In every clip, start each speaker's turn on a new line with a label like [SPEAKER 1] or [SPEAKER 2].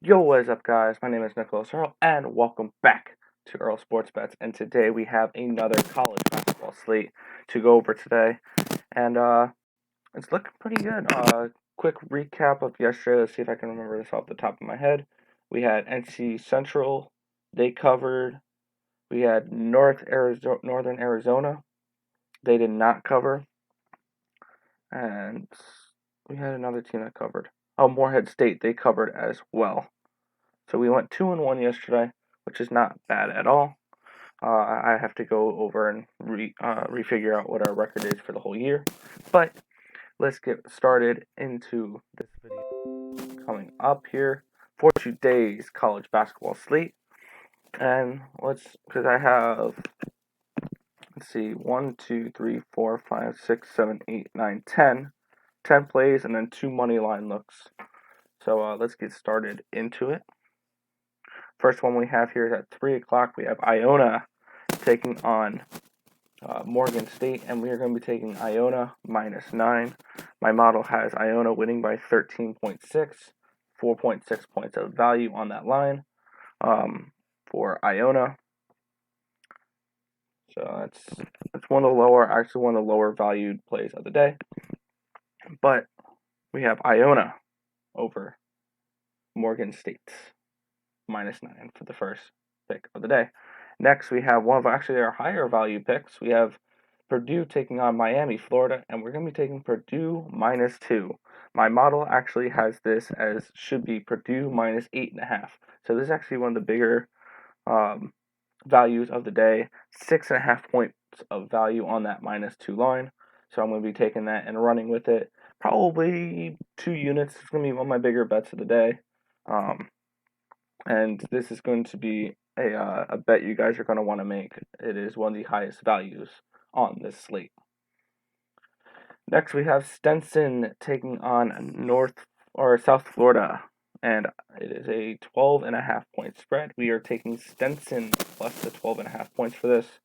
[SPEAKER 1] Yo, what is up, guys? My name is Nicholas Earl, and welcome back to Earl Sports Bets. And today we have another college basketball slate to go over today, and it's looking pretty good. Quick recap of yesterday. Let's see if I can remember this off the top of my head. We had NC Central. They covered. We had Northern Arizona. They did not cover, and we had another team that covered. Oh, Morehead State. They covered as well. So we went 2-1 yesterday, which is not bad at all. I have to go over and refigure out what our record is for the whole year. But let's get started into this video coming up here for today's college basketball slate. And because I have, let's see, 1, 2, 3, 4, 5, 6, 7, 8, 9, 10. 10 plays and then 2 money line looks. So let's get started into it. First one we have here is at 3 o'clock. We have Iona taking on Morgan State, and we are going to be taking Iona -9. My model has Iona winning by 13.6, 4.6 points of value on that line for Iona. So that's one of the lower valued plays of the day. But we have Iona over Morgan State -9 for the first pick of the day. Next, we have one of actually our higher value picks. We have Purdue taking on Miami, Florida, and we're going to be taking Purdue -2. My model actually has this as should be Purdue -8.5. So this is actually one of the bigger values of the day. 6.5 points of value on that -2 line. So I'm going to be taking that and running with it. Probably 2 units. It's going to be one of my bigger bets of the day. And this is going to be a bet you guys are going to want to make. It is one of the highest values on this slate. Next, we have Stenson taking on South Florida, and it is a 12.5 point spread. We are taking Stenson plus the 12.5 points for this.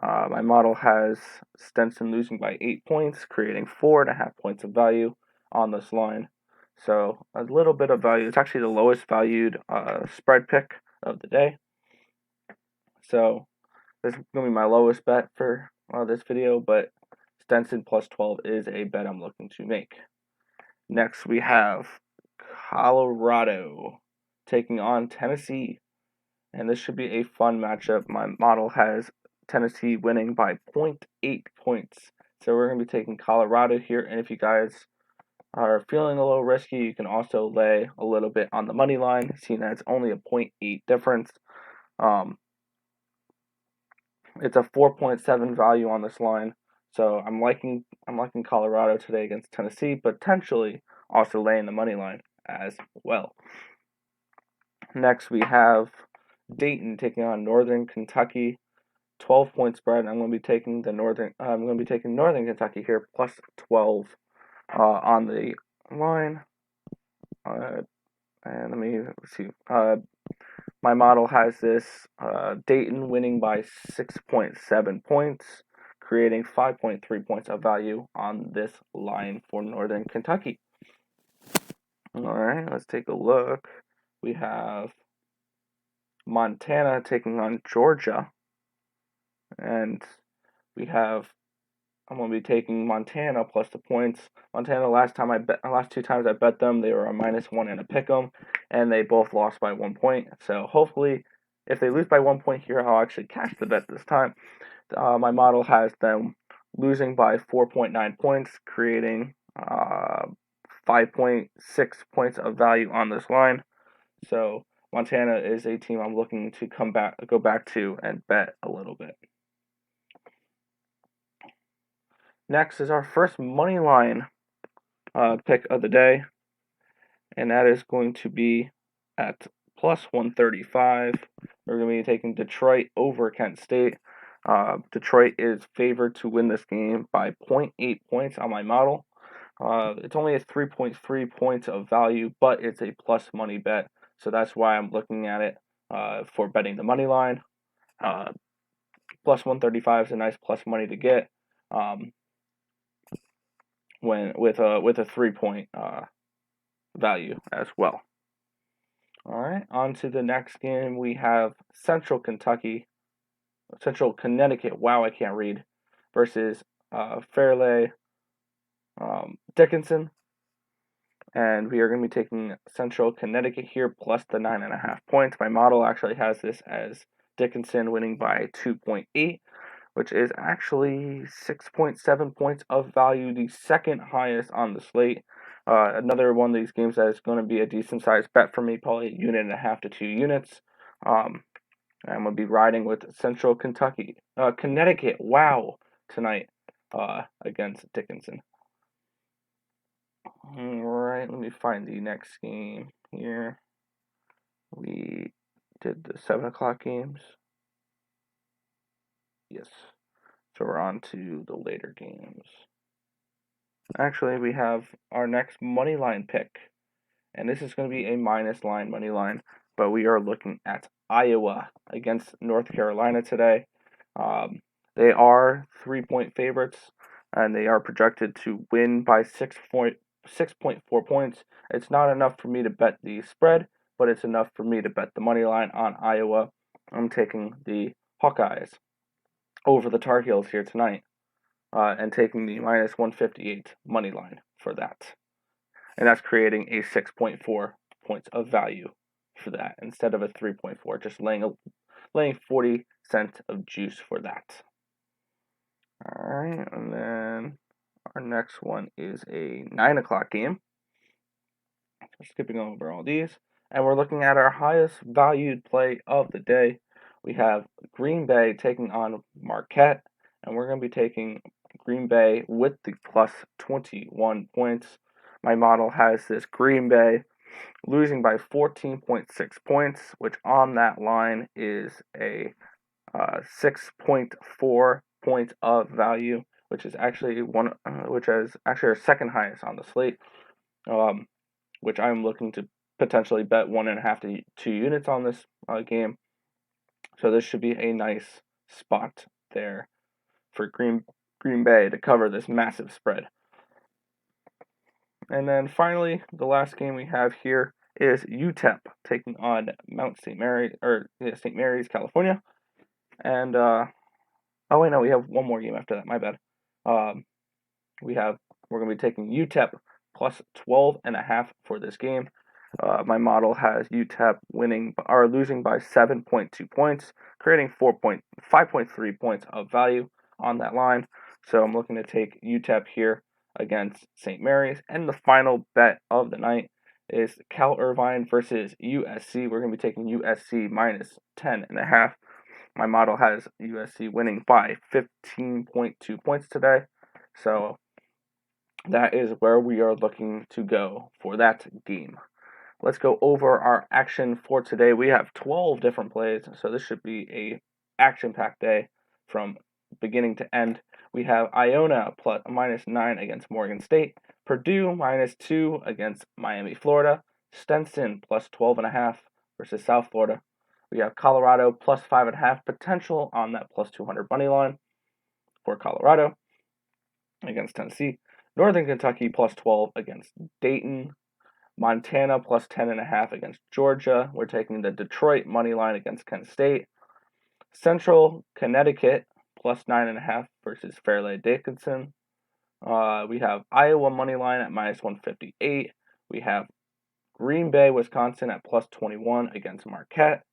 [SPEAKER 1] My model has Stenson losing by 8 points, creating 4.5 points of value on this line. So a little bit of value. It's actually the lowest valued spread pick of the day. So this is going to be my lowest bet for this video, but Stenson plus 12 is a bet I'm looking to make. Next, we have Colorado taking on Tennessee, and this should be a fun matchup. My model has Tennessee winning by 0.8 points. So we're going to be taking Colorado here, and if you guys are feeling a little risky, you can also lay a little bit on the money line, seeing that it's only a 0.8 difference. It's a 4.7 value on this line, so I'm liking Colorado today against Tennessee, potentially also laying the money line as well. Next, we have Dayton taking on Northern Kentucky, 12-point spread. I'm going to be taking Northern Kentucky here plus 12 on the line. And let me see. My model has this Dayton winning by 6.7 points, creating 5.3 points of value on this line for Northern Kentucky. All right, let's take a look. We have Montana taking on Georgia, and I'm going to be taking Montana plus the points. Montana, last 2 times I bet them, they were a -1 and a pick'em, and they both lost by 1 point. So hopefully, if they lose by 1 point here, I'll actually cash the bet this time. My model has them losing by 4.9 points, creating 5.6 points of value on this line. So Montana is a team I'm looking to go back to and bet a little bit. Next is our first money line pick of the day, and that is going to be at plus 135. We're going to be taking Detroit over Kent State. Detroit is favored to win this game by 0.8 points on my model. It's only a 3.3 points of value, but it's a plus money bet, so that's why I'm looking at it for betting the money line. Plus 135 is a nice plus money to get. With a 3-point value as well. All right, on to the next game. We have Central Connecticut. Wow, I can't read. Versus Fairleigh Dickinson, and we are going to be taking Central Connecticut here plus the 9.5 points. My model actually has this as Dickinson winning by 2.8, which is actually 6.7 points of value, the second highest on the slate. Another one of these games that is going to be a decent sized bet for me, probably 1.5 to 2 units. I'm going to be riding with Central Connecticut, wow, tonight against Dickinson. All right, let me find the next game here. We did the 7 o'clock games. Yes. So we're on to the later games. Actually, we have our next money line pick. And this is going to be a minus line money line. But we are looking at Iowa against North Carolina today. They are 3-point favorites, and they are projected to win by 6.4 points. It's not enough for me to bet the spread, but it's enough for me to bet the money line on Iowa. I'm taking the Hawkeyes over the Tar Heels here tonight, and taking the minus 158 money line for that. And that's creating a 6.4 points of value for that instead of a 3.4, just laying 40 cents of juice for that. All right, and then our next one is a 9 o'clock game. Skipping over all these, and we're looking at our highest valued play of the day. We have Green Bay taking on Marquette, and we're going to be taking Green Bay with the plus 21 points. My model has this Green Bay losing by 14.6 points, which on that line is a 6.4 points of value, which is actually our second highest on the slate. Which I'm looking to potentially bet 1.5 to 2 units on this game. So this should be a nice spot there for Green Bay to cover this massive spread. And then finally, the last game we have here is Utep taking on St. Mary's, California. And we have one more game after that. My bad. We're going to be taking Utep plus 12.5 for this game. My model has Utep losing by 7.2 points, creating 5.3 points of value on that line. So I'm looking to take Utep here against St. Mary's. And the final bet of the night is Cal Irvine versus USC. We're going to be taking USC minus 10.5. My model has USC winning by 15.2 points today. So that is where we are looking to go for that game. Let's go over our action for today. We have 12 different plays, so this should be a action-packed day from beginning to end. We have Iona plus -9 against Morgan State, Purdue -2 against Miami, Florida, Stenson plus 12.5 versus South Florida. We have Colorado plus 5.5 potential on that plus 200 money line for Colorado against Tennessee. Northern Kentucky plus 12 against Dayton. Montana plus 10.5 against Georgia. We're taking the Detroit money line against Kent State. Central Connecticut plus 9.5 versus Fairleigh Dickinson. We have Iowa money line at minus 158. We have Green Bay, Wisconsin at plus 21 against Marquette.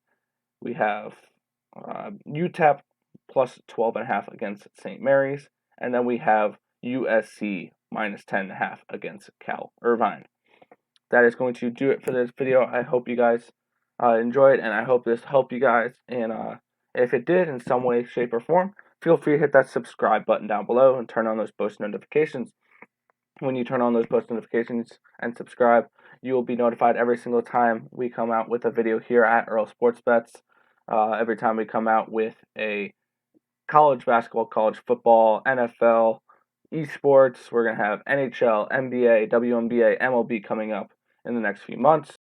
[SPEAKER 1] We have Utep plus 12.5 against St. Mary's. And then we have USC minus 10.5 against Cal Irvine. That is going to do it for this video. I hope you guys enjoyed, and I hope this helped you guys. And if it did in some way, shape, or form, feel free to hit that subscribe button down below and turn on those post notifications. When you turn on those post notifications and subscribe, you will be notified every single time we come out with a video here at Earl Sports Bets. Every time we come out with a college basketball, college football, NFL, esports, we're going to have NHL, NBA, WNBA, MLB coming up in the next few months.